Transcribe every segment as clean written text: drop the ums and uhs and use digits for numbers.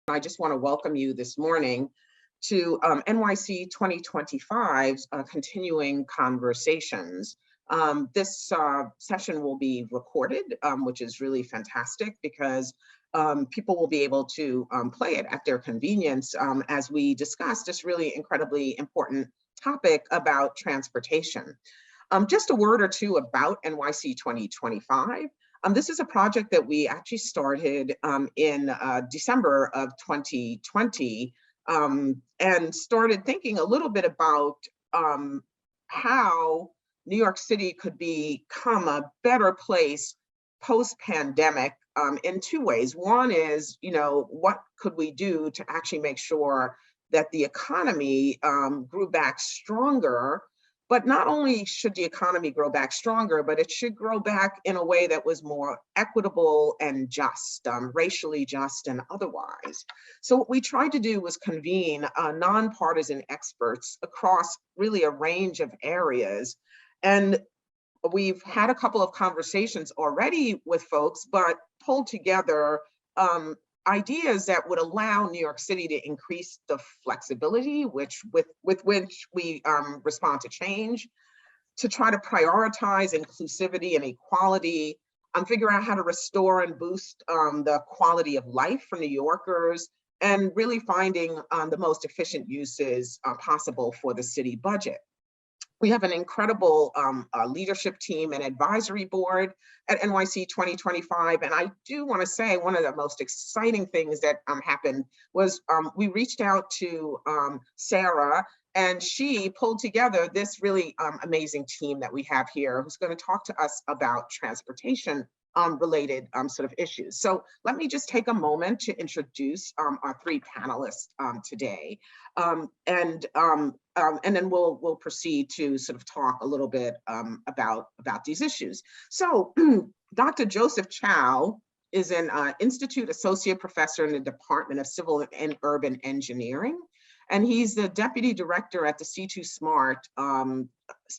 I just want to welcome you this morning to NYC 2025's continuing conversations. This session will be recorded, which is really fantastic because people will be able to play it at their convenience as we discuss this really incredibly important topic about transportation. Just a word or two about NYC 2025. This is a project that we actually started in December of 2020 and started thinking a little bit about how New York City could become a better place post-pandemic in two ways. One is, what could we do to actually make sure that the economy grew back stronger? But not only should the economy grow back stronger, but it should grow back in a way that was more equitable and just, racially just and otherwise. So what we tried to do was convene non-partisan experts across really a range of areas. And we've had a couple of conversations already with folks, but pulled together ideas that would allow New York City to increase the flexibility with which we respond to change, to try to prioritize inclusivity and equality, figure out how to restore and boost the quality of life for New Yorkers, and really finding the most efficient uses possible for the city budget. We have an incredible leadership team and advisory board at NYC 2025. And I do want to say one of the most exciting things that happened was we reached out to Sarah, and she pulled together this really amazing team that we have here who's going to talk to us about transportation related sort of issues. So let me just take a moment to introduce our three panelists today. And then we'll proceed to sort of talk a little bit about these issues. So Dr. Joseph Chow is an Institute Associate Professor in the Department of Civil and Urban Engineering. And he's the Deputy Director at the C2 Smart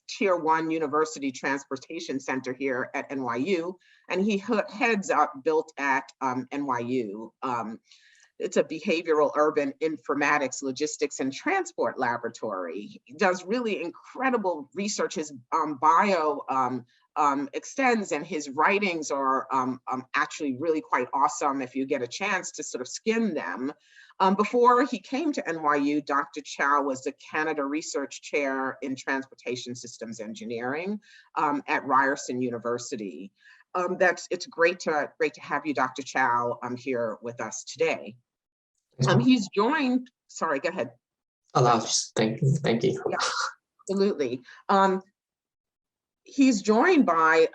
Tier 1 University Transportation Center here at NYU. And he heads up Built at NYU. It's a behavioral urban informatics, logistics, and transport laboratory. He does really incredible research. His bio extends, and his writings are actually really quite awesome if you get a chance to sort of skim them. Before he came to NYU, Dr. Chow was the Canada Research Chair in Transportation Systems Engineering at Ryerson University. It's great to have you, Dr. Chow, here with us today. He's joined. Sorry, go ahead. Thank you. Yeah, absolutely. He's joined by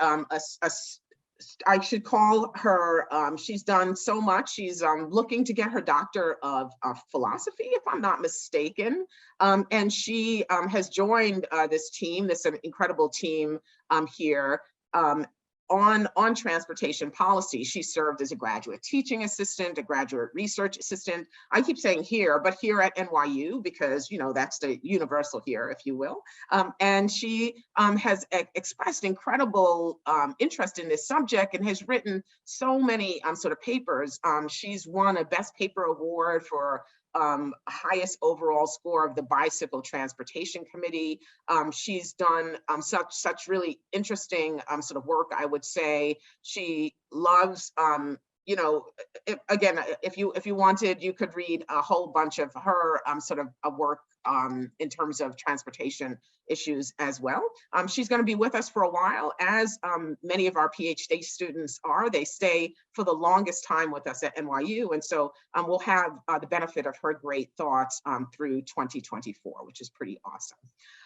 I should call her, she's done so much. She's looking to get her doctor of philosophy, if I'm not mistaken. And she has joined this team, this incredible team here on transportation policy. She served as a graduate teaching assistant, a graduate research assistant. I keep saying here, but here at NYU, because that's the universal here, if you will. And she has expressed incredible interest in this subject and has written so many sort of papers. She's won a Best Paper Award for highest overall score of the Bicycle Transportation Committee. She's done such really interesting sort of work, I would say. She loves, again, if you wanted, you could read a whole bunch of her sort of work in terms of transportation issues as well. She's going to be with us for a while, as many of our PhD students are. They stay for the longest time with us at NYU, and so we'll have the benefit of her great thoughts through 2024, which is pretty awesome.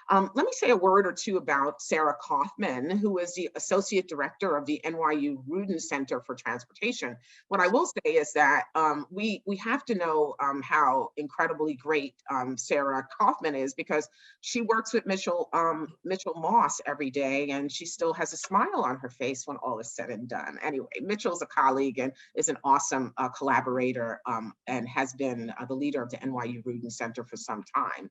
Let me say a word or two about Sarah Kaufman, who is the Associate Director of the NYU Rudin Center for Transportation. What I will say is that we have to know how incredibly great Sarah Kaufman is, because she works with Mitchell Moss every day, and she still has a smile on her face when all is said and done. Anyway, Mitchell's a colleague and is an awesome collaborator, and has been the leader of the NYU Rudin Center for some time.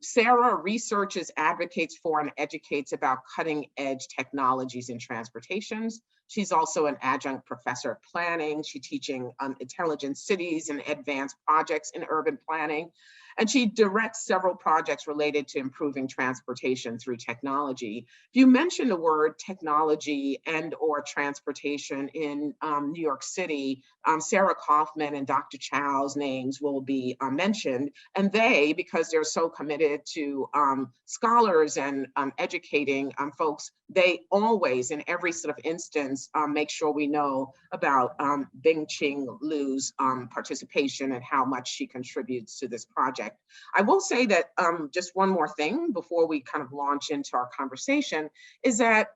Sarah researches, advocates for, and educates about cutting-edge technologies in transportations. She's also an adjunct professor of planning. She's teaching intelligent cities and advanced projects in urban planning. And she directs several projects related to improving transportation through technology. If you mention the word technology and or transportation in New York City, Sarah Kaufman and Dr. Chow's names will be mentioned. And they, because they're so committed to scholars and educating folks, they always, in every sort of instance, make sure we know about Bingquing Liu's participation and how much she contributes to this project. I will say that just one more thing before we kind of launch into our conversation is that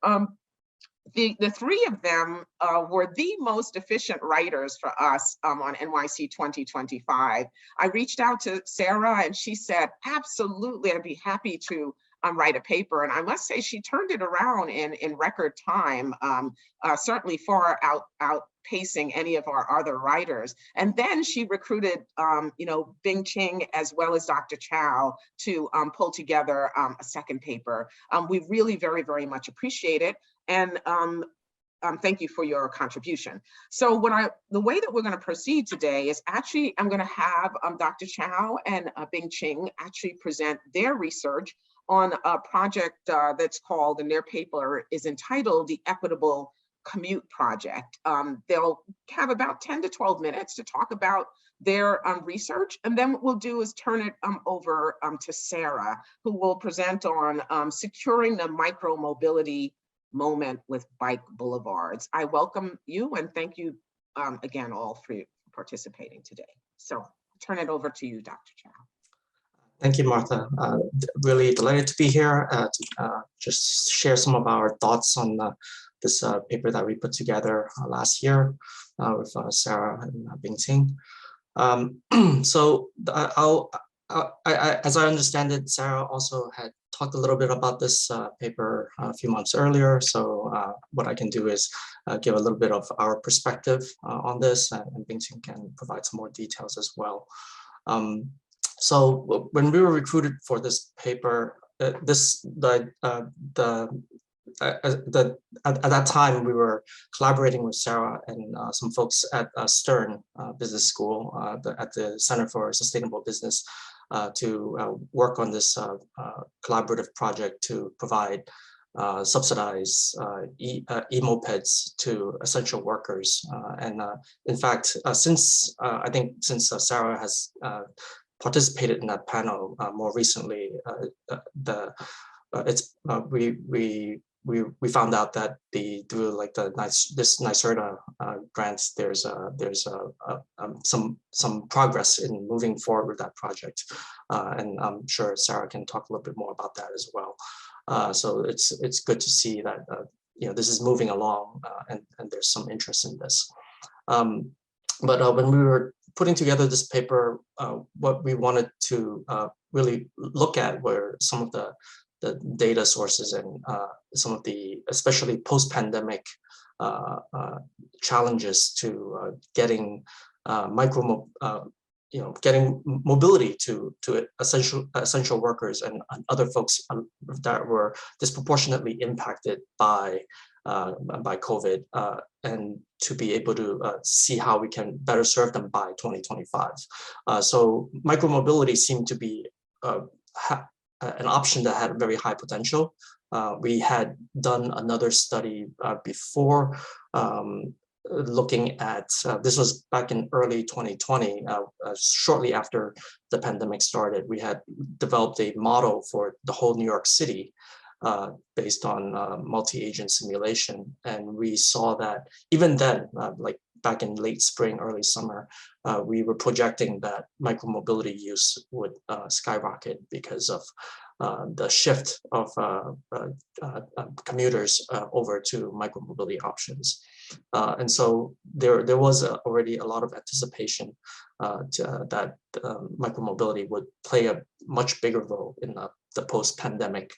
the three of them were the most efficient writers for us on NYC 2025. I reached out to Sarah and she said, absolutely, I'd be happy to write a paper. And I must say she turned it around in record time, certainly far outpacing any of our other writers. And then she recruited, Bingquing as well as Dr. Chow to pull together a second paper. We really very, very much appreciate it. And thank you for your contribution. So the way that we're going to proceed today is actually, I'm going to have Dr. Chow and Bingquing actually present their research on a project that's called, and their paper is entitled, the Equitable Commute Project. They'll have about 10 to 12 minutes to talk about their research, and then what we'll do is turn it over to Sarah, who will present on securing the micromobility moment with bike boulevards. I welcome you and thank you again all for participating today. So I'll turn it over to you, Dr. Chow. Thank you, Martha. Really delighted to be here to just share some of our thoughts on this paper that we put together last year with Sarah and Bingquing. So as I understand it, Sarah also had talked a little bit about this paper a few months earlier. So what I can do is give a little bit of our perspective on this, and Bingquing can provide some more details as well. So when we were recruited for this paper, at that time we were collaborating with Sarah and some folks at Stern Business School at the Center for Sustainable Business to work on this collaborative project to provide subsidized e-mopeds to essential workers. And in fact, since Sarah has participated in that panel more recently, we found out that through like this NYSERDA grants, there's some progress in moving forward with that project, and I'm sure Sarah can talk a little bit more about that as well. So it's good to see that this is moving along, and there's some interest in this. But when we were putting together this paper, what we wanted to really look at were some of the data sources and some of the, especially post-pandemic challenges to getting getting mobility to essential workers and other folks that were disproportionately impacted by COVID, and to be able to see how we can better serve them by 2025. So micromobility seemed to be an option that had very high potential. We had done another study before looking at, this was back in early 2020, shortly after the pandemic started. We had developed a model for the whole New York City based on multi-agent simulation. And we saw that even then, like back in late spring, early summer, we were projecting that micromobility use would skyrocket because of the shift of commuters over to micromobility options. And so there was already a lot of anticipation that micromobility would play a much bigger role in the post-pandemic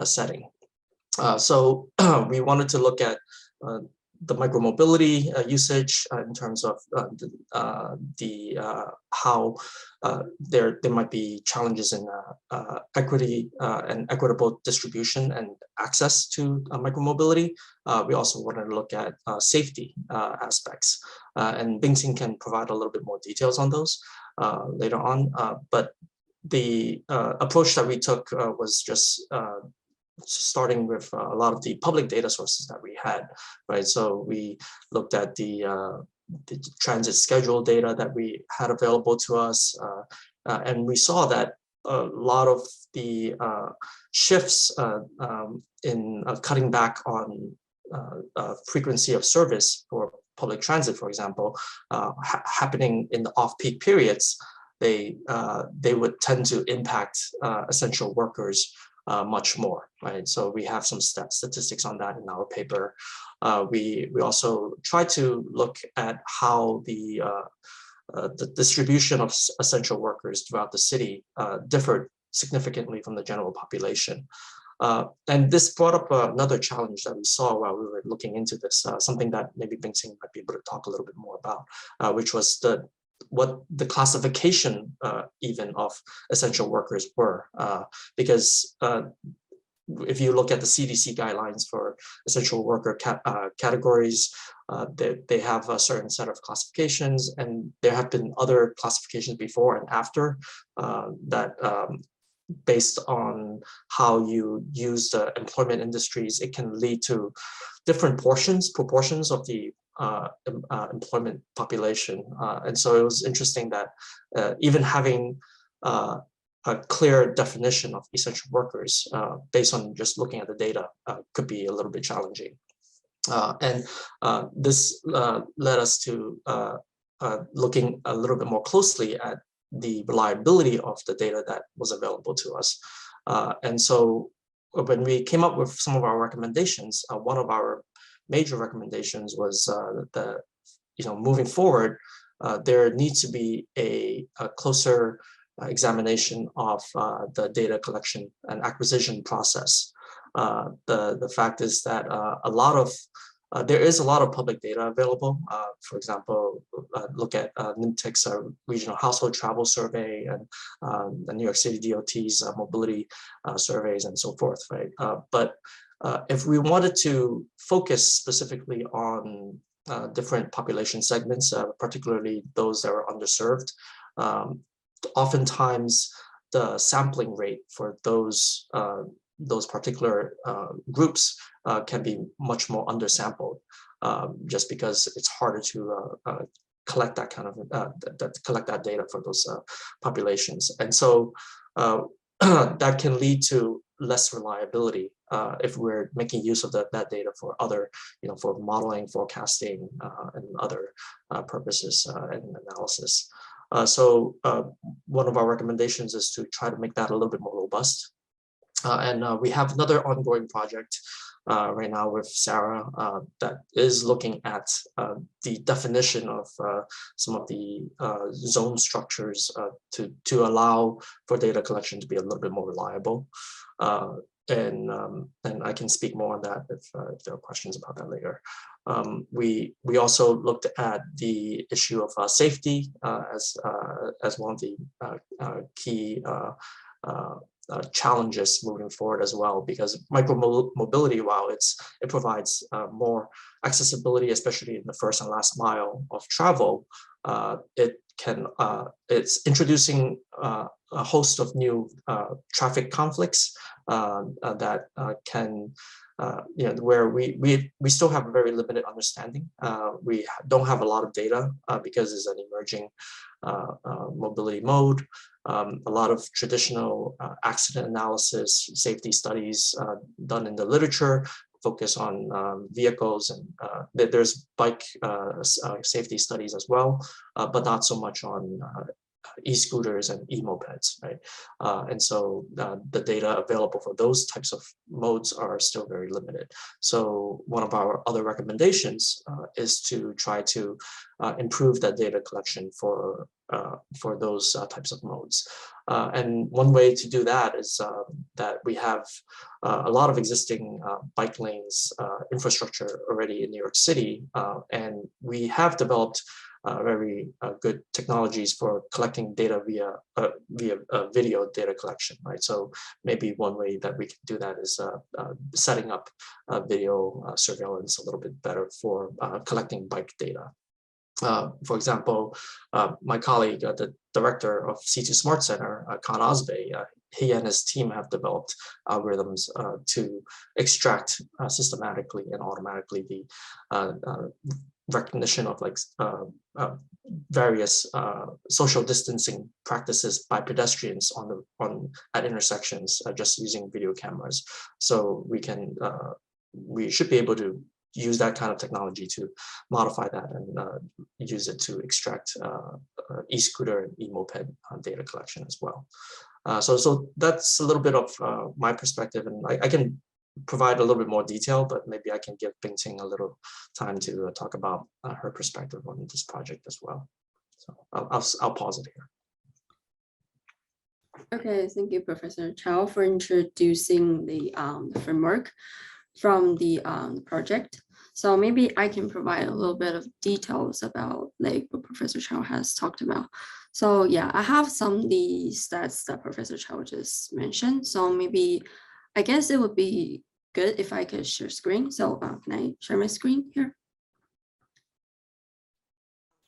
setting. So we wanted to look at the micromobility usage in terms of how there might be challenges in equity and equitable distribution and access to micromobility. We also wanted to look at safety aspects, and Bingquing can provide a little bit more details on those later on. But the approach that we took was just starting with a lot of the public data sources that we had, right? So we looked at the transit schedule data that we had available to us, and we saw that a lot of the shifts in cutting back on frequency of service for public transit, for example, happening in the off-peak periods, they would tend to impact essential workers much more, right? So we have some statistics on that in our paper. We also try to look at how the distribution of essential workers throughout the city differed significantly from the general population. And this brought up another challenge that we saw while we were looking into this, something that maybe Bingquing might be able to talk a little bit more about, which was what the classification even of essential workers were, because if you look at the CDC guidelines for essential worker categories, they have a certain set of classifications, and there have been other classifications before and after that based on how you use the employment industries, it can lead to different proportions of the employment population. And so it was interesting that even having a clear definition of essential workers based on just looking at the data could be a little bit challenging. And this led us to looking a little bit more closely at the reliability of the data that was available to us. And so when we came up with some of our recommendations, one of our major recommendations was moving forward, there needs to be a closer examination of the data collection and acquisition process. The fact is that there is a lot of public data available. For example, look at NIMTIC's regional household travel survey and the New York City DOT's mobility surveys and so forth, right? But if we wanted to focus specifically on different population segments, particularly those that are underserved, oftentimes the sampling rate for those particular groups can be much more undersampled, just because it's harder to collect that kind of collect that data for those populations, and so that can lead to less reliability if we're making use of that data for other, for modeling, forecasting, and other purposes and analysis. So one of our recommendations is to try to make that a little bit more robust. And we have another ongoing project right now with Sarah that is looking at the definition of some of the zone structures to allow for data collection to be a little bit more reliable. And I can speak more on that if there are questions about that later. We also looked at the issue of safety as one of the key challenges moving forward as well, because micromobility, while it provides more accessibility, especially in the first and last mile of travel, it's introducing a host of new traffic conflicts that can where we still have a very limited understanding. We don't have a lot of data because it's an emerging mobility mode. A lot of traditional accident analysis, safety studies done in the literature focus on vehicles, and there's bike safety studies as well, but not so much on e-scooters and e-mopeds, right? And so the data available for those types of modes are still very limited. So one of our other recommendations is to try to improve that data collection for those types of modes. And one way to do that is that we have a lot of existing bike lanes infrastructure already in New York City, and we have developed very good technologies for collecting data via video data collection, right? So maybe one way that we can do that is setting up video surveillance a little bit better for collecting bike data. For example, my colleague, the director of C2 Smart Center, Khan Osbey, he and his team have developed algorithms to extract systematically and automatically the recognition of like various social distancing practices by pedestrians at intersections just using video cameras. So we should be able to use that kind of technology to modify that and use it to extract e-scooter and e-moped data collection as well. So that's a little bit of my perspective, and I can provide a little bit more detail, but maybe I can give Bingquing a little time to talk about her perspective on this project as well. So I'll pause it here. Okay, thank you, Professor Chow, for introducing the framework from the project. So maybe I can provide a little bit of details about like what Professor Chow has talked about. So yeah, I have some of the stats that Professor Chow just mentioned. So maybe I guess it would be good if I could share screen. So can I share my screen here?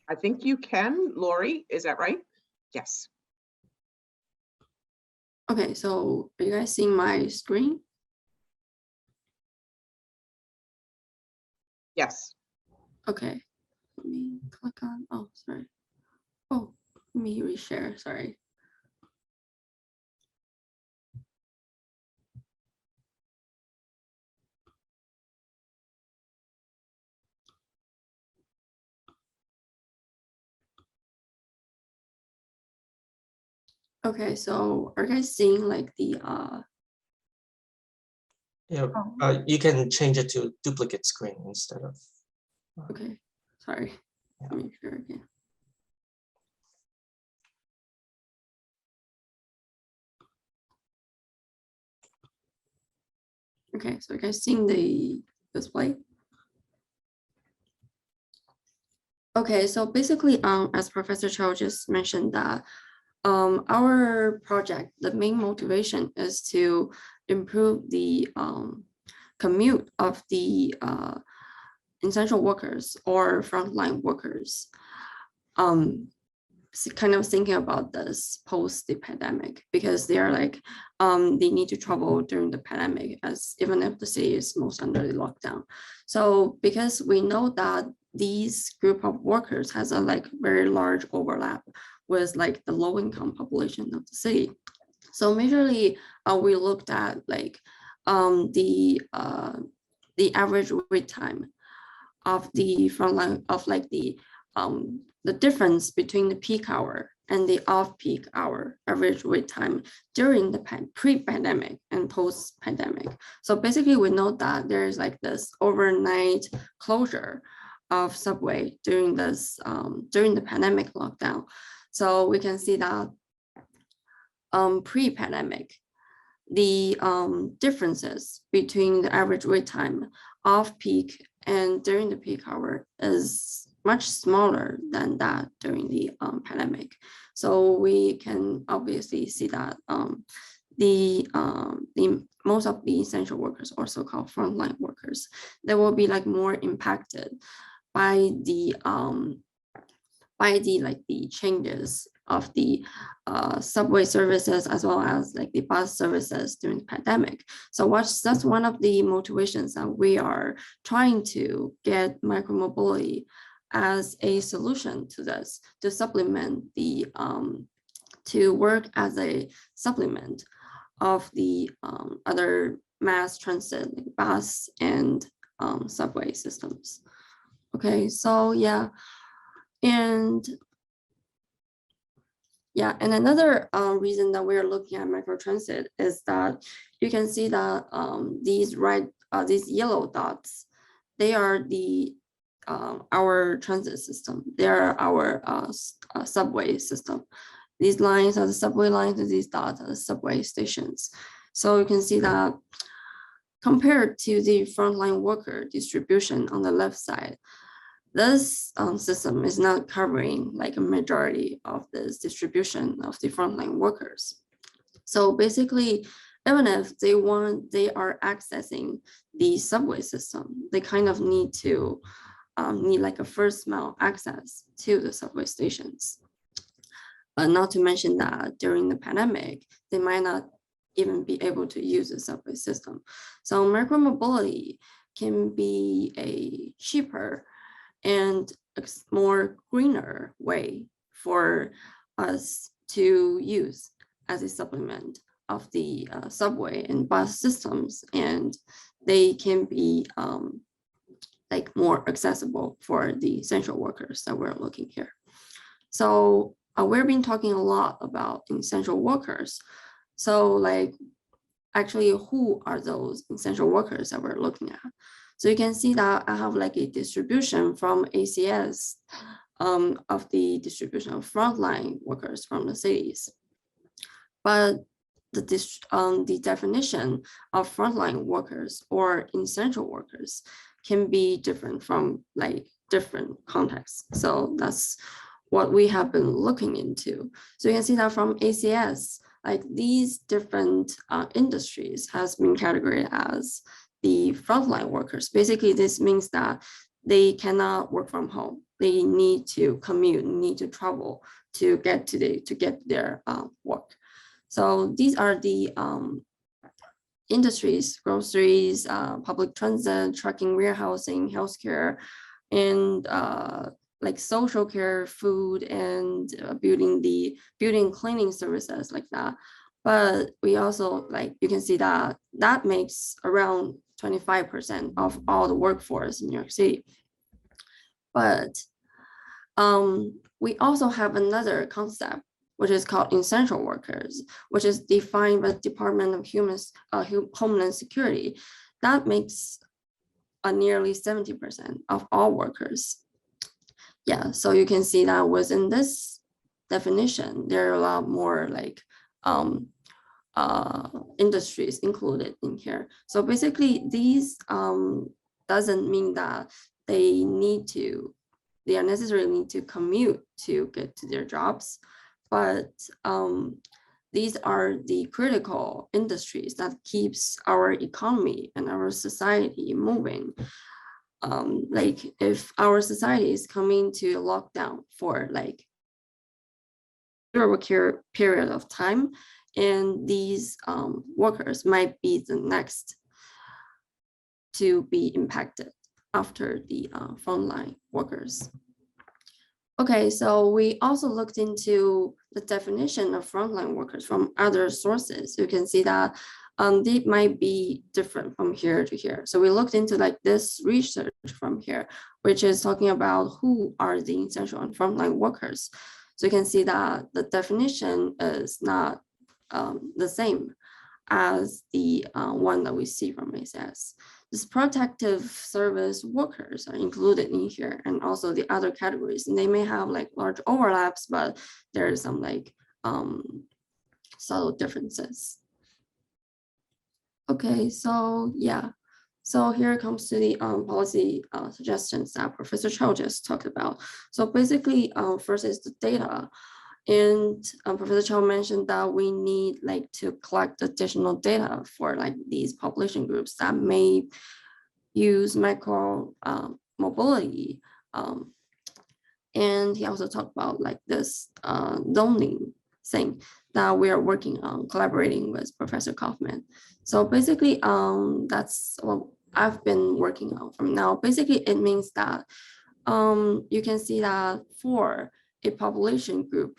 I think you can, Lori, is that right? Yes. Okay, so are you guys seeing my screen? Yes. Okay, let me click on, oh, sorry. Oh, let me reshare, sorry. Okay, so are you guys seeing like the Yeah, you can change it to duplicate screen instead of. Okay, sorry. Yeah. Let me share again. Okay, so you guys seeing the display? Okay, so basically, as Professor Chow just mentioned that our project, the main motivation is to improve the commute of the essential workers or frontline workers. Kind of thinking about this post the pandemic, because they are like they need to travel during the pandemic, as even if the city is most under the lockdown. So because we know that these group of workers has a like very large overlap with like the low income population of the city. So majorly we looked at like the average wait time of the frontline of like the difference between the peak hour and the off-peak hour average wait time during the pre-pandemic and post-pandemic. So basically we know that there's like this overnight closure of subway during this during the pandemic lockdown. So we can see that pre-pandemic, the differences between the average wait time off-peak and during the peak hour is much smaller than that during the pandemic. So we can obviously see that the most of the essential workers, or so-called frontline workers, they will be like more impacted by the like the changes of the subway services as well as like the bus services during the pandemic. So that's one of the motivations that we are trying to get micromobility as a solution to this, to supplement the to work as a supplement of the other mass transit like bus and subway systems. Okay, so yeah, and Yeah, and another reason that we're looking at microtransit is that you can see that these yellow dots, they are our transit system. They are our subway system. These lines are the subway lines, and these dots are the subway stations. So you can see that compared to the frontline worker distribution on the left side, this system is not covering like a majority of this distribution of the frontline workers. So basically, even if they are accessing the subway system, they kind of need like a first mile access to the subway stations. Not to mention that during the pandemic, they might not even be able to use the subway system. So micromobility can be a cheaper and a more greener way for us to use as a supplement of the subway and bus systems, and they can be like more accessible for the essential workers that we're looking here. So we've been talking a lot about essential workers. So like actually who are those essential workers that we're looking at? So you can see that I have like a distribution from ACS of the distribution of frontline workers from the cities. But the definition of frontline workers or essential workers can be different from like different contexts. So that's what we have been looking into. So you can see that from ACS, like these different industries has been categorized as the frontline workers. Basically, this means that they cannot work from home. They need to commute, need to travel to get to their work. So these are the industries: groceries, public transit, trucking, warehousing, healthcare, and like social care, food, and building cleaning services like that. But we also, like, you can see that that makes around 25% of all the workforce in New York City. But we also have another concept, which is called essential workers, which is defined by the Department of Homeland Security. That makes nearly 70% of all workers. Yeah, so you can see that within this definition, there are a lot more like industries included in here. So basically, these doesn't mean that they necessarily need to commute to get to their jobs, but these are the critical industries that keeps our economy and our society moving. Like if our society is coming to lockdown for like a period of time, and these workers might be the next to be impacted after the frontline workers. Okay, so we also looked into the definition of frontline workers from other sources. You can see that they might be different from here to here. So we looked into like this research from here, which is talking about who are the essential and frontline workers. So you can see that the definition is not the same as the one that we see from ACS. These protective service workers are included in here, and also the other categories. And they may have like large overlaps, but there are some like subtle differences. Okay, so yeah. So here it comes to the policy suggestions that Professor Chow just talked about. So basically, first is the data. And Professor Chow mentioned that we need like to collect additional data for like these population groups that may use micro mobility. And he also talked about like this zoning thing that we are working on, collaborating with Professor Kaufman. So basically, that's what I've been working on from now. Basically, it means that you can see that for a population group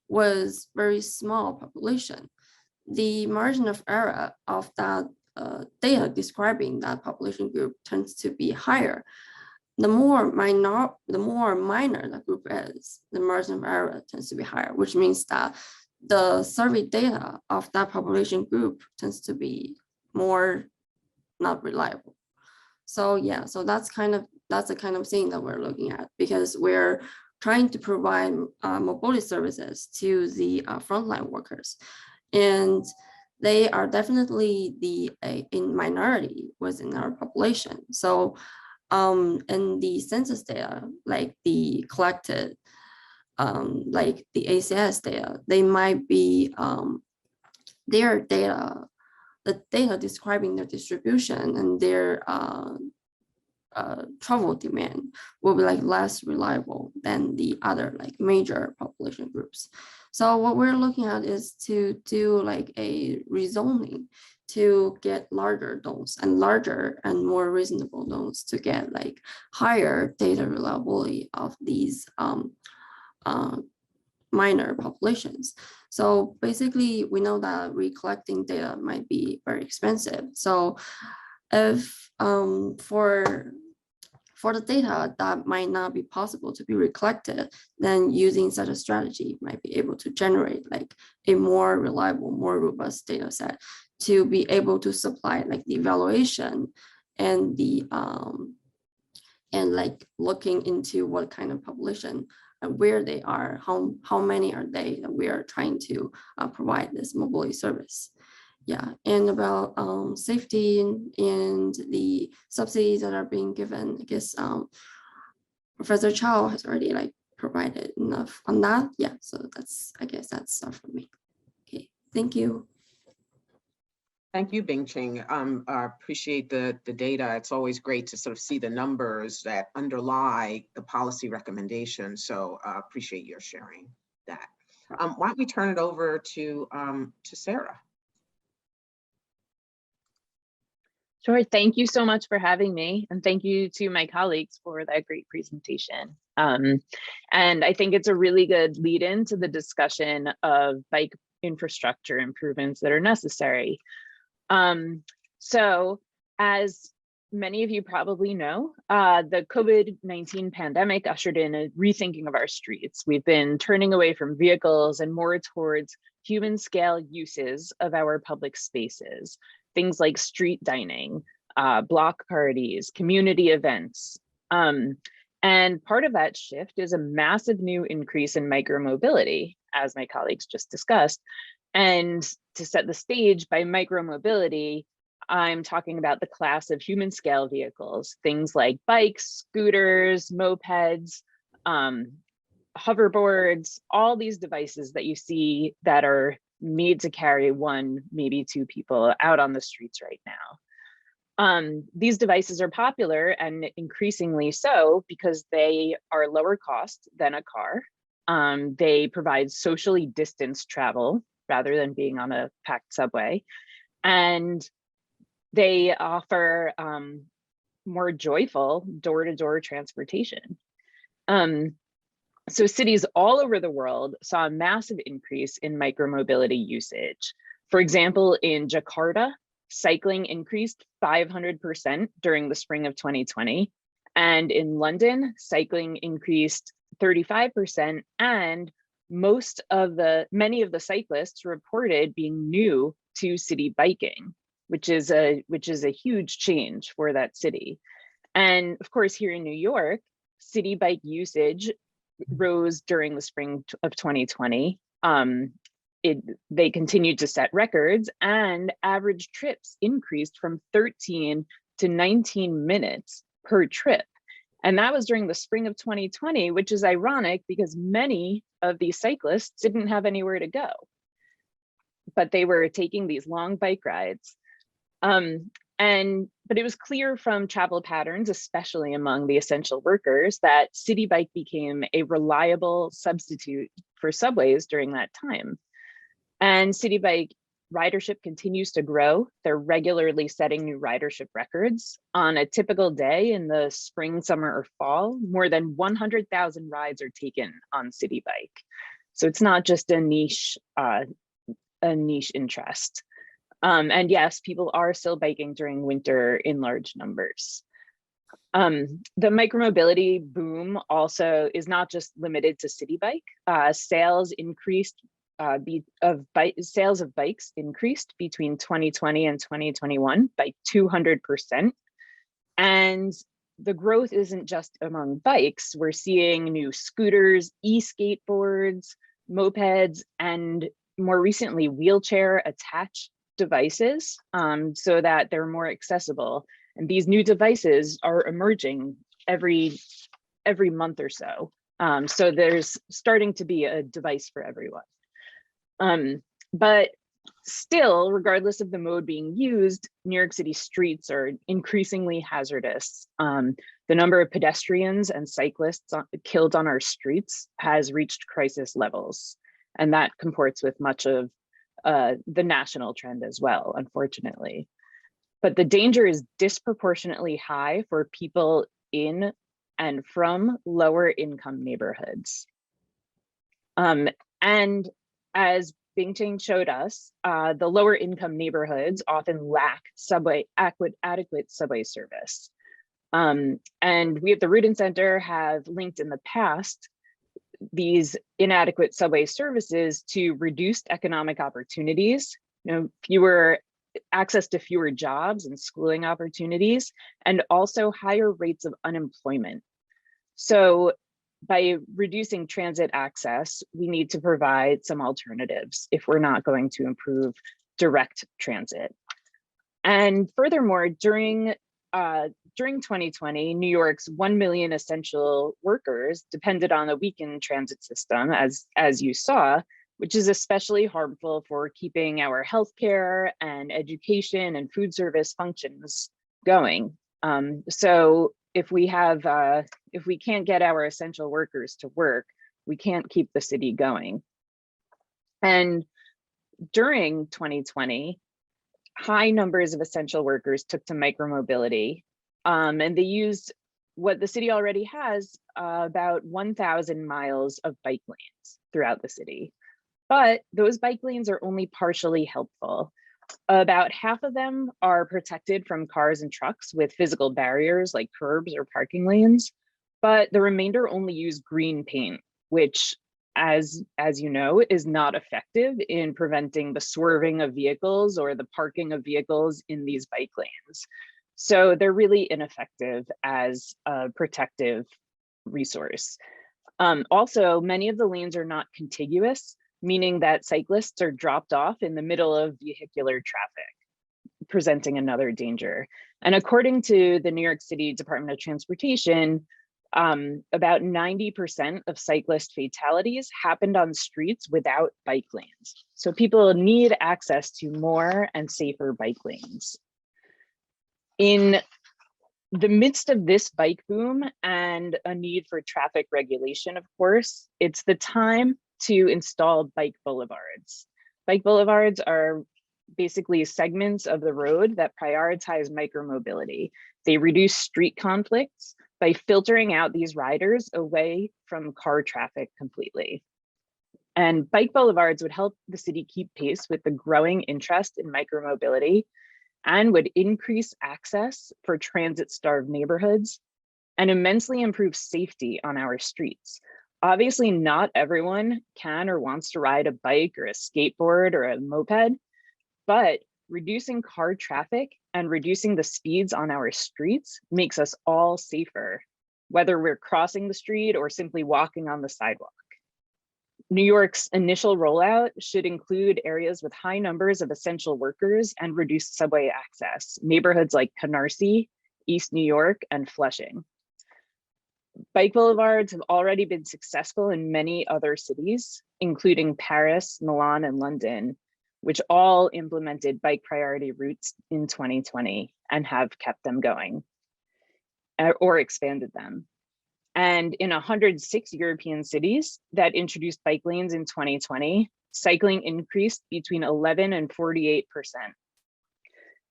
was very small population, the margin of error of that data describing that population group tends to be higher the more minor the group is, the margin of error tends to be higher, which means that the survey data of that population group tends to be more not reliable. So yeah, so that's the kind of thing that we're looking at, because we're trying to provide mobility services to the frontline workers, and they are definitely in minority within our population. So in the census data, like the collected, like the ACS data, they might be their data, the data describing their distribution and their travel demand will be like less reliable than the other like major population groups. So what we're looking at is to do like a rezoning to get larger nodes and larger and more reasonable nodes to get like higher data reliability of these minor populations. So basically, we know that recollecting data might be very expensive. So if for the data that might not be possible to be recollected, then using such a strategy might be able to generate like a more reliable, more robust data set to be able to supply like the evaluation and the and like looking into what kind of population and where they are, how many are they that we are trying to provide this mobility service. Yeah, and about safety and the subsidies that are being given, I guess Professor Chow has already like provided enough on that. Yeah, so I guess that's stuff for me. Okay, thank you. Thank you, Bingquing. I appreciate the data. It's always great to sort of see the numbers that underlie the policy recommendations. So appreciate your sharing that. Why don't we turn it over to Sarah? Sure. Thank you so much for having me. And thank you to my colleagues for that great presentation. And I think it's a really good lead in to the discussion of bike infrastructure improvements that are necessary. So as many of you probably know, the COVID-19 pandemic ushered in a rethinking of our streets. We've been turning away from vehicles and more towards human scale uses of our public spaces. Things like street dining, block parties, community events. And part of that shift is a massive new increase in micromobility, as my colleagues just discussed. And to set the stage, by micromobility, I'm talking about the class of human scale vehicles, things like bikes, scooters, mopeds, hoverboards, all these devices that you see that are made to carry one, maybe two people out on the streets right now. These devices are popular and increasingly so because they are lower cost than a car. They provide socially distanced travel rather than being on a packed subway. And they offer more joyful door-to-door transportation. So cities all over the world saw a massive increase in micromobility usage. For example, in Jakarta, cycling increased 500% during the spring of 2020. And in London, cycling increased 35%. And many of the cyclists reported being new to city biking, which is a huge change for that city. And of course, here in New York, city bike usage rose during the spring of 2020. They continued to set records, and average trips increased from 13 to 19 minutes per trip. And that was during the spring of 2020, which is ironic because many of these cyclists didn't have anywhere to go, but they were taking these long bike rides. But it was clear from travel patterns, especially among the essential workers, that city bike became a reliable substitute for subways during that time. And city bike ridership continues to grow. They're regularly setting new ridership records. On a typical day in the spring, summer, or fall, more than 100,000 rides are taken on city bike. So it's not just a niche interest. And yes, people are still biking during winter in large numbers. The micromobility boom also is not just limited to city bike. Sales of bikes increased between 2020 and 2021 by 200%. And the growth isn't just among bikes. We're seeing new scooters, e-skateboards, mopeds, and more recently, wheelchair attached devices so that they're more accessible. And these new devices are emerging every month or so. So there's starting to be a device for everyone. But still, regardless of the mode being used, New York City streets are increasingly hazardous. The number of pedestrians and cyclists killed on our streets has reached crisis levels. And that comports with much of the national trend as well, unfortunately. But the danger is disproportionately high for people in and from lower income neighborhoods. And as Bingquing showed us, the lower income neighborhoods often lack adequate subway service. And we at the Rudin Center have linked in the past these inadequate subway services to reduced economic opportunities, access to fewer jobs and schooling opportunities, and also higher rates of unemployment. So by reducing transit access, we need to provide some alternatives if we're not going to improve direct transit. And furthermore, during 2020, New York's 1 million essential workers depended on the weakened transit system, as you saw, which is especially harmful for keeping our healthcare and education and food service functions going. So if we can't get our essential workers to work, we can't keep the city going. And during 2020, high numbers of essential workers took to micromobility, and they used what the city already has, about 1,000 miles of bike lanes throughout the city. But those bike lanes are only partially helpful. About half of them are protected from cars and trucks with physical barriers like curbs or parking lanes, but the remainder only use green paint, which, as you know, is not effective in preventing the swerving of vehicles or the parking of vehicles in these bike lanes. So they're really ineffective as a protective resource. Also, many of the lanes are not contiguous, meaning that cyclists are dropped off in the middle of vehicular traffic, presenting another danger. And according to the New York City Department of Transportation, about 90% of cyclist fatalities happened on streets without bike lanes. So people need access to more and safer bike lanes. In the midst of this bike boom and a need for traffic regulation, of course, it's the time to install bike boulevards. Bike boulevards are basically segments of the road that prioritize micromobility. They reduce street conflicts by filtering out these riders away from car traffic completely. And bike boulevards would help the city keep pace with the growing interest in micromobility and would increase access for transit-starved neighborhoods and immensely improve safety on our streets. Obviously, not everyone can or wants to ride a bike or a skateboard or a moped, but reducing car traffic and reducing the speeds on our streets makes us all safer, whether we're crossing the street or simply walking on the sidewalk. New York's initial rollout should include areas with high numbers of essential workers and reduced subway access, neighborhoods like Canarsie, East New York, and Flushing. Bike boulevards have already been successful in many other cities, including Paris, Milan, and London, which all implemented bike priority routes in 2020 and have kept them going or expanded them. And in 106 European cities that introduced bike lanes in 2020, cycling increased between 11 and 48%.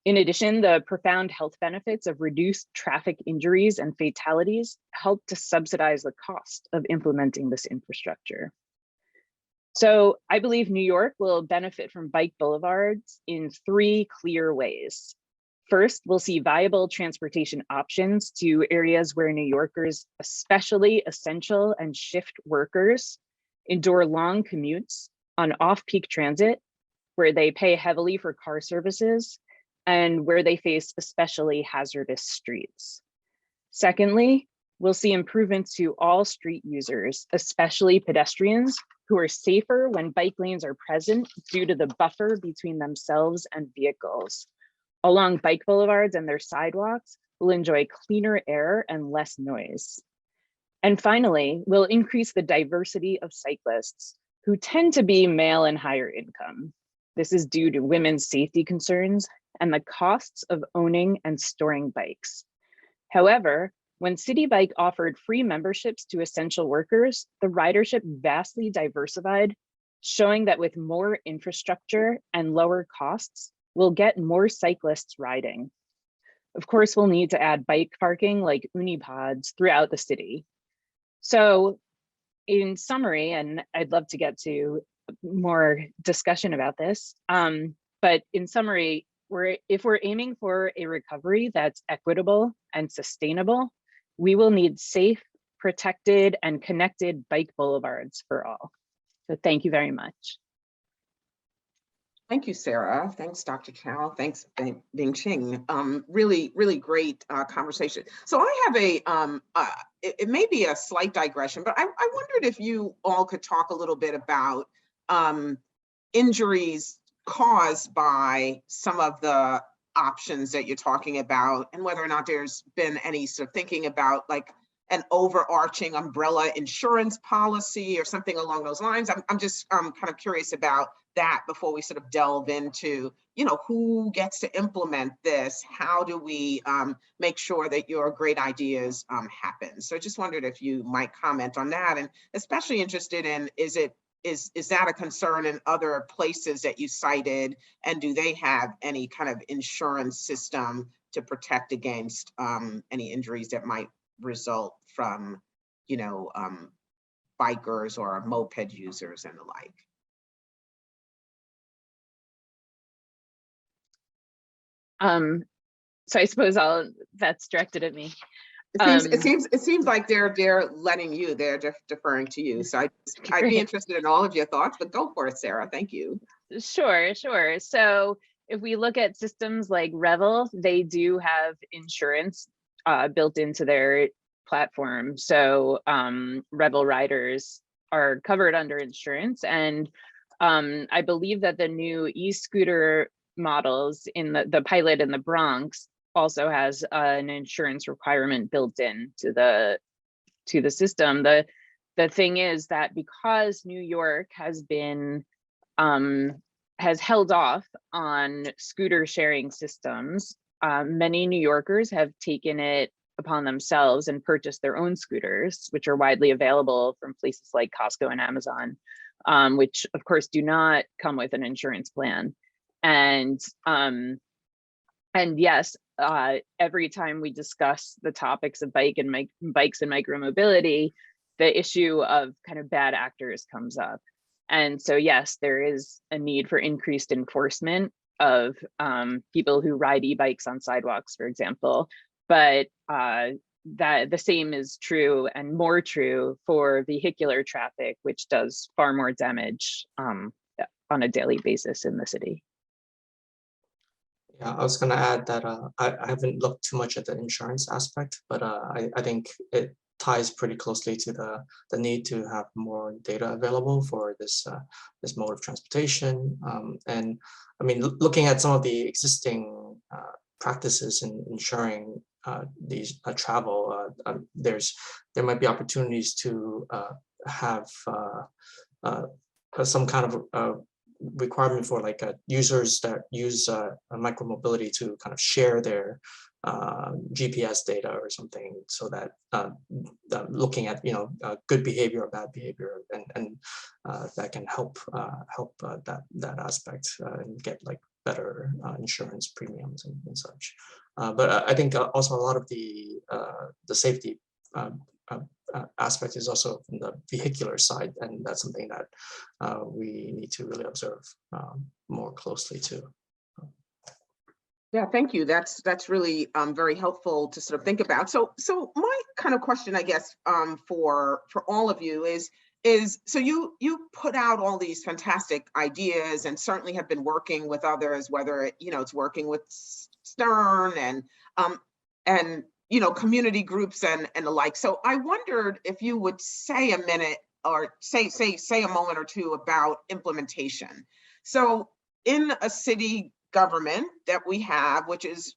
In addition, the profound health benefits of reduced traffic injuries and fatalities help to subsidize the cost of implementing this infrastructure. So I believe New York will benefit from bike boulevards in 3 clear ways. First, we'll see viable transportation options to areas where New Yorkers, especially essential and shift workers, endure long commutes on off-peak transit, where they pay heavily for car services, and where they face especially hazardous streets. Secondly, we'll see improvements to all street users, especially pedestrians, who are safer when bike lanes are present due to the buffer between themselves and vehicles. Along bike boulevards and their sidewalks, will enjoy cleaner air and less noise. And finally, we'll increase the diversity of cyclists, who tend to be male and higher income. This is due to women's safety concerns and the costs of owning and storing bikes. However, when City Bike offered free memberships to essential workers, the ridership vastly diversified, showing that with more infrastructure and lower costs, we'll get more cyclists riding. Of course, we'll need to add bike parking like unipods throughout the city. So in summary, and I'd love to get to more discussion about this, but in summary, if we're aiming for a recovery that's equitable and sustainable, we will need safe, protected, and connected bike boulevards for all. So thank you very much. Thank you, Sarah. Thanks, Dr. Chow. Thanks, Bingquing. Really, really great conversation. So I have it may be a slight digression, but I wondered if you all could talk a little bit about injuries caused by some of the options that you're talking about, and whether or not there's been any sort of thinking about like an overarching umbrella insurance policy or something along those lines. I'm just kind of curious about that before we sort of delve into, you know, who gets to implement this? How do we make sure that your great ideas happen? So I just wondered if you might comment on that, and especially interested in, is that a concern in other places that you cited, and do they have any kind of insurance system to protect against any injuries that might result from, you know, bikers or moped users and the like? So I suppose that's directed at me. It seems like they're letting you, they're deferring to you. So I'd be interested in all of your thoughts, but go for it, Sarah. Thank you. Sure. So if we look at systems like Revel, they do have insurance built into their platform. So Revel riders are covered under insurance, and I believe that the new e-scooter models in the pilot in the Bronx also has an insurance requirement built in to the system. The thing is that because New York has been has held off on scooter sharing systems, many New Yorkers have taken it upon themselves and purchased their own scooters, which are widely available from places like Costco and Amazon, which of course do not come with an insurance plan. And yes, every time we discuss the topics of bikes and micromobility, the issue of kind of bad actors comes up. And so yes, there is a need for increased enforcement of people who ride e-bikes on sidewalks, for example. But that the same is true and more true for vehicular traffic, which does far more damage on a daily basis in the city. Yeah, I was going to add that I haven't looked too much at the insurance aspect, but I think it ties pretty closely to the need to have more data available for this this mode of transportation. And I mean, looking at some of the existing practices in insuring these travel, there might be opportunities to have some kind of requirement for like users that use micromobility to kind of share their GPS data or something, so that looking at, you know, good behavior or bad behavior, and that can help that aspect and get like better insurance premiums and such. But I think also a lot of the safety aspect is also from the vehicular side, and that's something that we need to really observe more closely too. Yeah, thank you. That's really very helpful to sort of think about. So my kind of question, I guess, for all of you is so you put out all these fantastic ideas and certainly have been working with others, whether it's working with Stern and community groups and the like. So I wondered if you would say a minute or say a moment or two about implementation. So in a city government that we have, which is,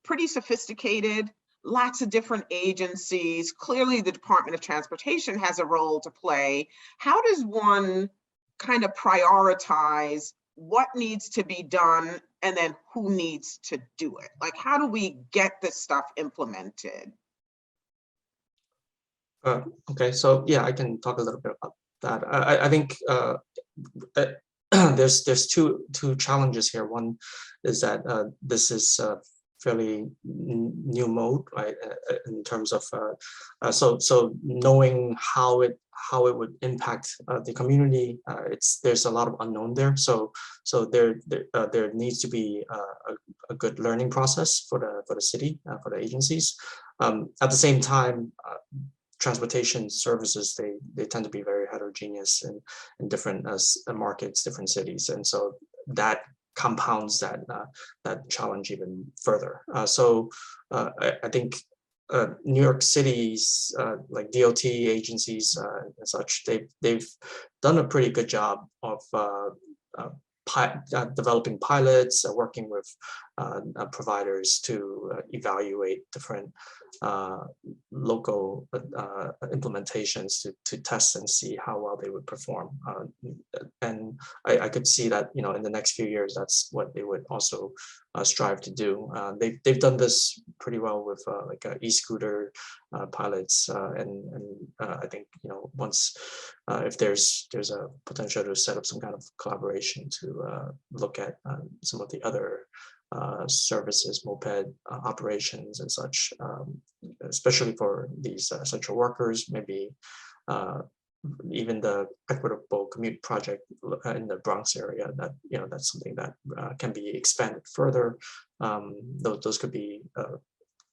pretty sophisticated, lots of different agencies. Clearly, the Department of Transportation has a role to play. How does one kind of prioritize what needs to be done and then who needs to do it? Like, how do we get this stuff implemented? Okay, so yeah, I can talk a little bit about that. I think there's two challenges here. One is that this is fairly new mode, right? In terms of so knowing how it would impact the community, there's a lot of unknown there. So there needs to be a good learning process for the city, for the agencies. At the same time, transportation services, they tend to be very heterogeneous in different markets, different cities, and so that compounds that challenge even further. I think New York City's like DOT agencies and such, they've done a pretty good job of developing pilots, working with providers to evaluate different local implementations to test and see how well they would perform. And I could see that, in the next few years, that's what they would also strive to do. They've done this pretty well with like e-scooter pilots, and I think once if there's a potential to set up some kind of collaboration to look at some of the other services, moped operations and such, especially for these essential workers, maybe even the Equitable Commute project in the Bronx area, that that's something that can be expanded further. Those could be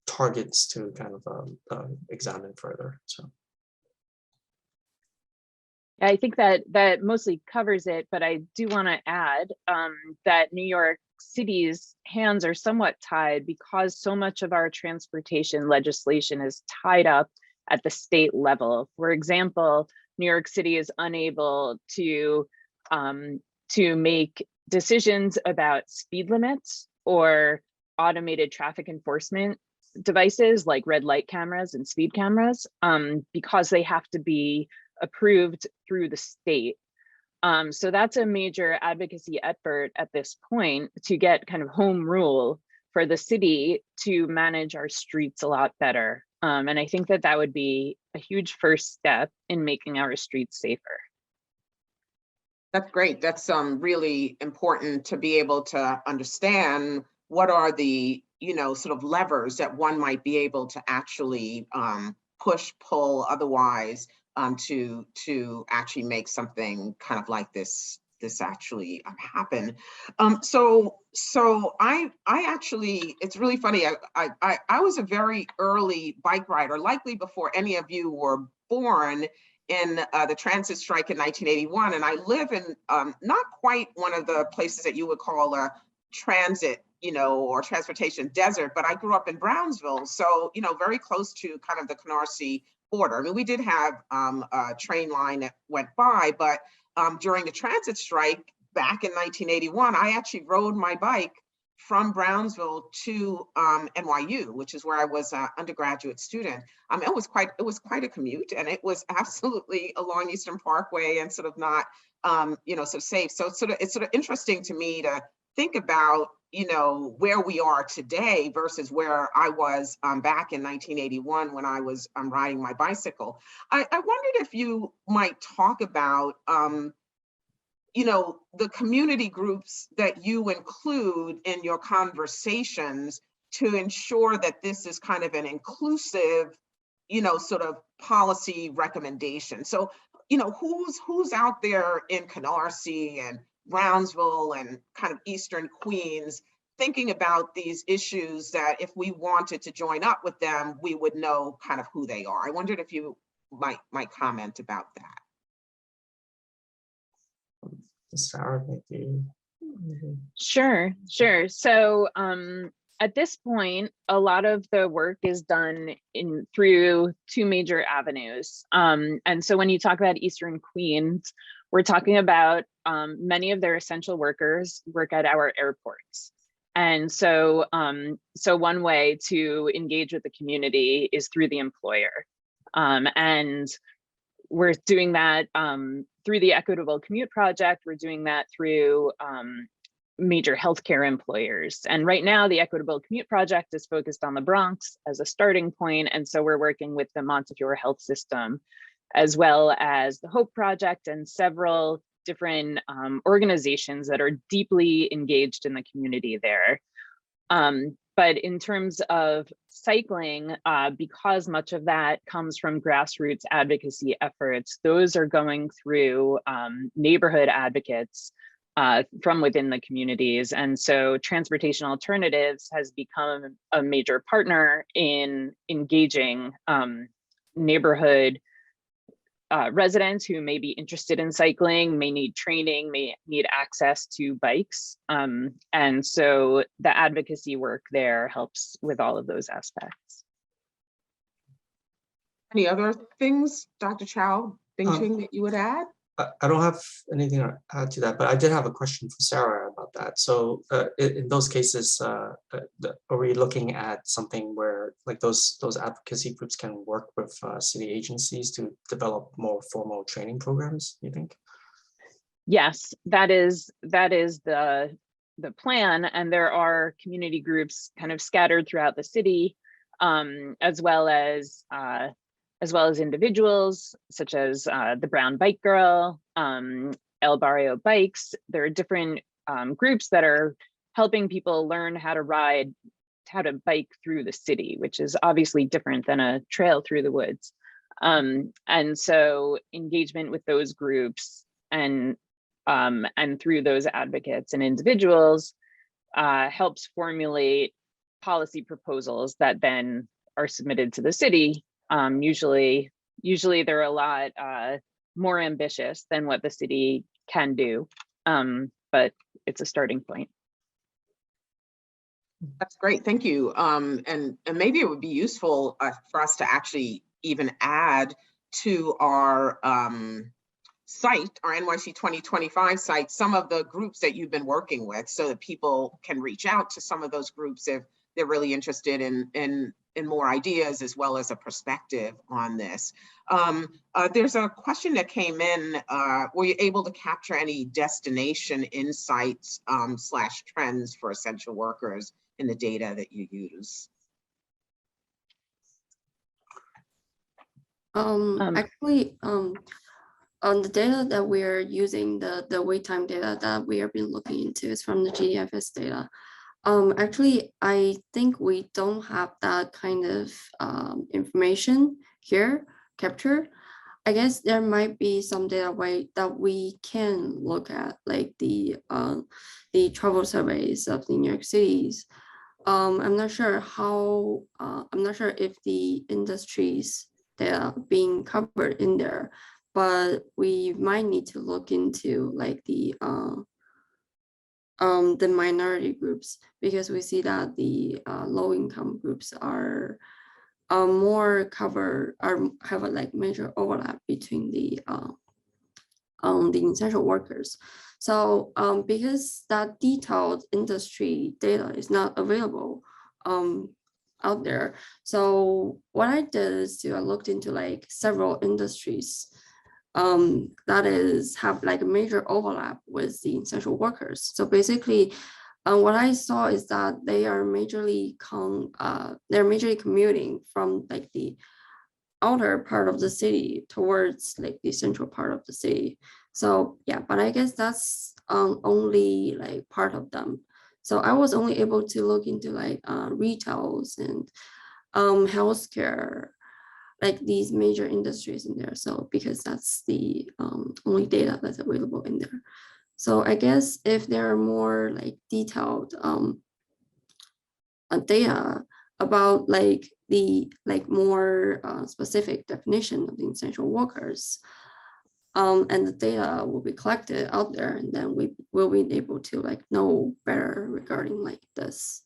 targets to kind of examine further. So. I think that mostly covers it, but I do want to add that New York City's hands are somewhat tied because so much of our transportation legislation is tied up at the state level. For example, New York City is unable to make decisions about speed limits or automated traffic enforcement devices like red light cameras and speed cameras because they have to be approved through the state. So that's a major advocacy effort at this point to get kind of home rule for the city to manage our streets a lot better. And I think that would be a huge first step in making our streets safer. That's great. That's really important to be able to understand what are the, sort of levers that one might be able to actually push, pull, otherwise to actually make something kind of like this actually happen. So I actually, it's really funny. I was a very early bike rider, likely before any of you were born, in the transit strike in 1981. And I live in not quite one of the places that you would call a transit, or transportation desert, but I grew up in Brownsville. So, very close to kind of the Canarsie border. I mean, we did have a train line that went by, but during the transit strike back in 1981, I actually rode my bike from Brownsville to NYU, which is where I was an undergraduate student. It was quite a commute, and it was absolutely along Eastern Parkway and sort of not, sort of safe. So it's sort of interesting to me to think about, where we are today versus where I was back in 1981 when I was riding my bicycle. I wondered if you might talk about, the community groups that you include in your conversations to ensure that this is kind of an inclusive, sort of policy recommendation. So, who's out there in Canarsie and Brownsville and kind of Eastern Queens thinking about these issues that if we wanted to join up with them, we would know kind of who they are. I wondered if you might comment about that. Sarah, maybe. Sure. So at this point, a lot of the work is done through two major avenues. And so when you talk about Eastern Queens, we're talking about many of their essential workers work at our airports. And so, so one way to engage with the community is through the employer. And we're doing that through the Equitable Commute project. We're doing that through major healthcare employers. And right now, the Equitable Commute project is focused on the Bronx as a starting point. And so we're working with the Montefiore Health System, as well as the Hope Project and several different organizations that are deeply engaged in the community there. But in terms of cycling, because much of that comes from grassroots advocacy efforts, those are going through neighborhood advocates from within the communities. And so Transportation Alternatives has become a major partner in engaging neighborhood residents who may be interested in cycling, may need training, may need access to bikes. And so the advocacy work there helps with all of those aspects. Any other things, Dr. Chow, Bingquing, that you would add? I don't have anything to add to that, but I did have a question for Sarah about that. So in those cases, are we looking at something where like those advocacy groups can work with city agencies to develop more formal training programs, you think? Yes, that is the plan. And there are community groups kind of scattered throughout the city, as well as individuals such as the Brown Bike Girl, El Barrio Bikes. There are different groups that are helping people learn how to bike through the city, which is obviously different than a trail through the woods. And so engagement with those groups and through those advocates and individuals helps formulate policy proposals that then are submitted to the city. Usually they're a lot more ambitious than what the city can do, but it's a starting point. That's great, thank you. And maybe it would be useful for us to actually even add to our site, our NYC 2025 site, some of the groups that you've been working with, so that people can reach out to some of those groups if they're really interested in more ideas as well as a perspective on this. There's a question that came in. Were you able to capture any destination insights / trends for essential workers in the data that you use? Actually, on the data that we're using, the wait time data that we have been looking into is from the GDFS data. Actually, I think we don't have that kind of information here captured. I guess there might be some data that we can look at, like the travel surveys of the New York cities. I'm not sure how. I'm not sure if the industries that are being covered in there, but we might need to look into like the minority groups, because we see that the low-income groups are more covered, have a like major overlap between the essential workers. So because that detailed industry data is not available out there, so what I did is I looked into like several industries that is have like a major overlap with the essential workers. So basically, what I saw is that they are majorly commuting from like the outer part of the city towards like the central part of the city. So yeah, but I guess that's only like part of them. So I was only able to look into like retails and healthcare, like these major industries in there. So because that's the only data that's available in there. So I guess if there are more like detailed data about like the more specific definition of the essential workers. And the data will be collected out there, and then we will be able to like know better regarding like this.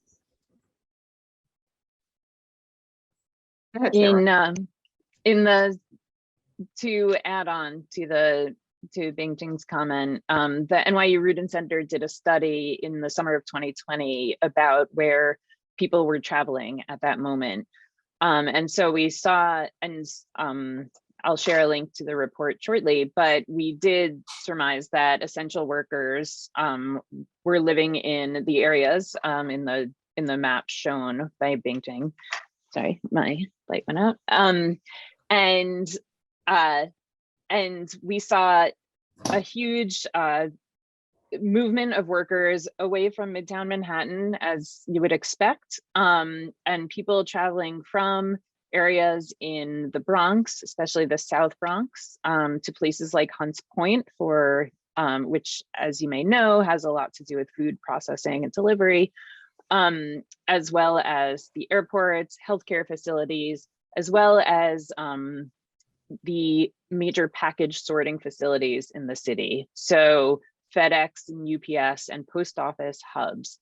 Go ahead, Sarah. To add on to Bingquing's comment, the NYU Rudin Center did a study in the summer of 2020 about where people were traveling at that moment. And so we saw, and I'll share a link to the report shortly, but we did surmise that essential workers were living in the areas in the map shown by Bingquing. Sorry, my light went out. And we saw a huge movement of workers away from Midtown Manhattan, as you would expect, and people traveling from areas in the Bronx, especially the South Bronx, to places like Hunts Point, for which, as you may know, has a lot to do with food processing and delivery, as well as the airports, healthcare facilities, as well as the major package sorting facilities in the city. So FedEx and UPS and post office hubs,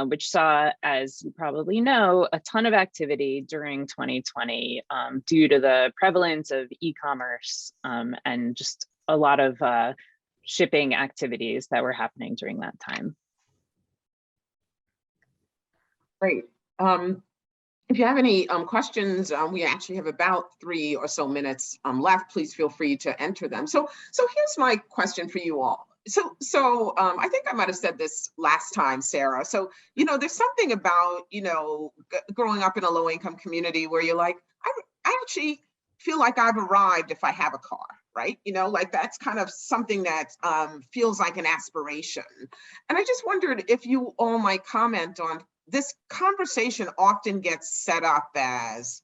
which saw, as you probably know, a ton of activity during 2020 due to the prevalence of e-commerce and just a lot of shipping activities that were happening during that time. Great. If you have any questions, we actually have about 3 or so minutes left. Please feel free to enter them. So here's my question for you all. So I think I might have said this last time, Sarah. So, there's something about, growing up in a low-income community where you're like, I actually feel like I've arrived if I have a car, right? Like that's kind of something that feels like an aspiration. And I just wondered if you all might comment on this conversation often gets set up as,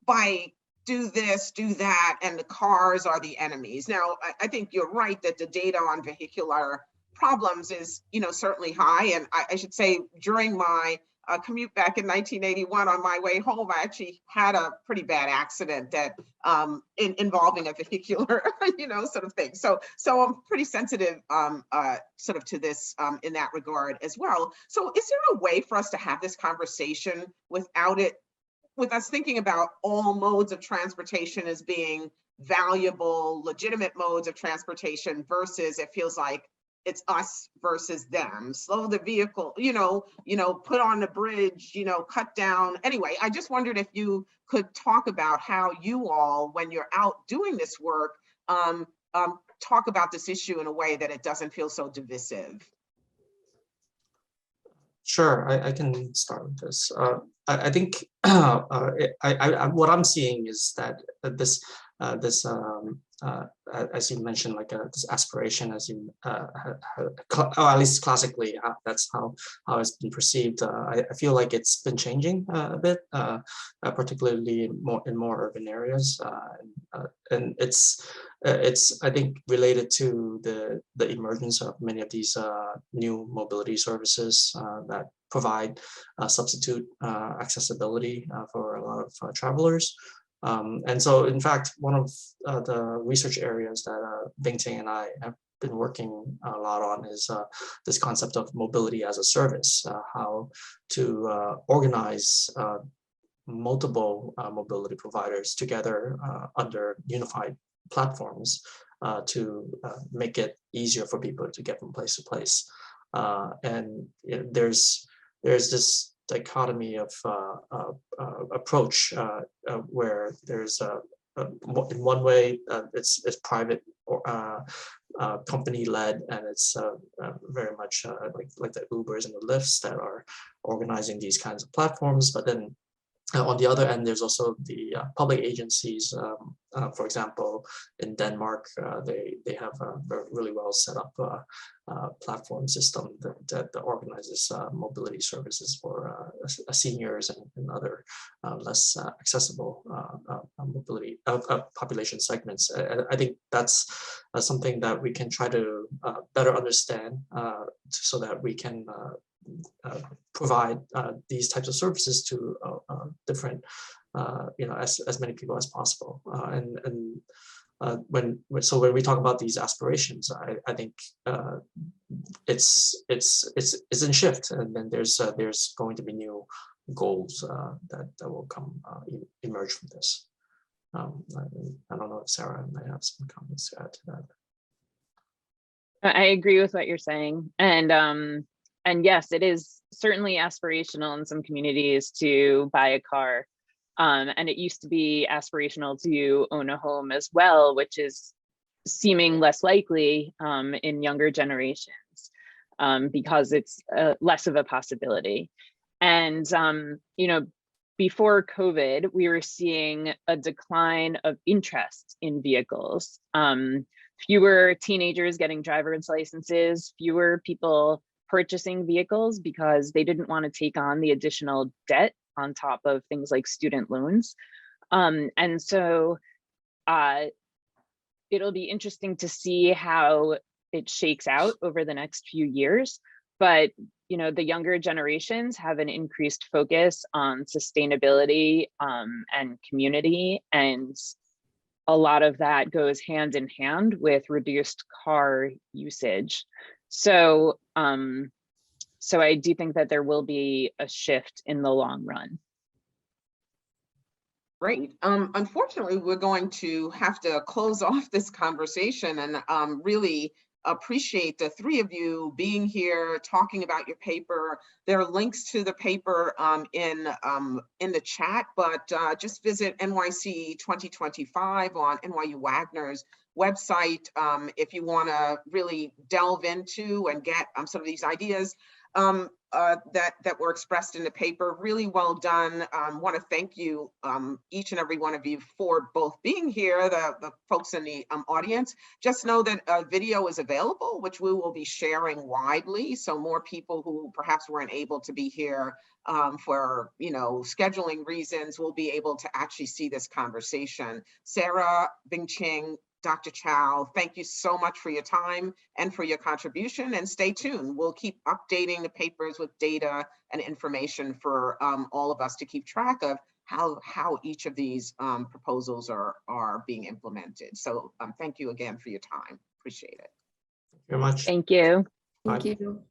bike, do this, do that, and the cars are the enemies. Now, I think you're right that the data on vehicular problems is, certainly high. And I should say during my commute back in 1981 on my way home, I actually had a pretty bad accident that involving a vehicular, sort of thing. So I'm pretty sensitive sort of to this in that regard as well. So is there a way for us to have this conversation with us thinking about all modes of transportation as being valuable, legitimate modes of transportation versus it feels like it's us versus them, slow the vehicle, put on the bridge, cut down. Anyway, I just wondered if you could talk about how you all, when you're out doing this work, talk about this issue in a way that it doesn't feel so divisive. Sure, I can start with this. I think what I'm seeing is that this as you mentioned, like this aspiration, as you, or at least classically, that's how it's been perceived. I feel like it's been changing a bit, particularly in more urban areas, and it's I think related to the emergence of many of these new mobility services that provide substitute accessibility for a lot of travelers. And so, in fact, one of the research areas that Bingquing and I have been working a lot on is this concept of mobility as a service, how to organize multiple mobility providers together under unified platforms to make it easier for people to get from place to place. And there's this dichotomy of approach where there's in one way it's private or company led, and it's very much like the Ubers and the Lyfts that are organizing these kinds of platforms. But then on the other end, there's also the public agencies. For example, in Denmark, they have a really well set up platform system that organizes mobility services for seniors and other less accessible mobility population segments. I think that's something that we can try to better understand so that we can provide these types of services to different, as many people as possible. When we talk about these aspirations, I think it's in shift, and then there's going to be new goals that will emerge from this. I don't know if Sarah might have some comments to add to that. I agree with what you're saying, and yes, it is certainly aspirational in some communities to buy a car, and it used to be aspirational to own a home as well, which is seeming less likely in younger generations because it's less of a possibility. And before COVID, we were seeing a decline of interest in vehicles. Fewer teenagers getting driver's licenses, fewer people purchasing vehicles because they didn't want to take on the additional debt on top of things like student loans. And so it'll be interesting to see how it shakes out over the next few years. But the younger generations have an increased focus on sustainability and community, and a lot of that goes hand in hand with reduced car usage. So I do think that there will be a shift in the long run. Great. Unfortunately, we're going to have to close off this conversation, and really appreciate the three of you being here, talking about your paper. There are links to the paper in the chat, but just visit NYC 2025 on NYU Wagner's website if you want to really delve into and get some of these ideas that were expressed in the paper. Really well done. Want to thank you, each and every one of you, for both being here, the folks in the audience. Just know that a video is available, which we will be sharing widely, so more people who perhaps weren't able to be here for scheduling reasons will be able to actually see this conversation. Sarah, Bingquing, Dr. Chow, thank you so much for your time and for your contribution, and stay tuned. We'll keep updating the papers with data and information for all of us to keep track of how each of these proposals are being implemented. So thank you again for your time. Appreciate it. Thank you very much. Thank you. Thank you.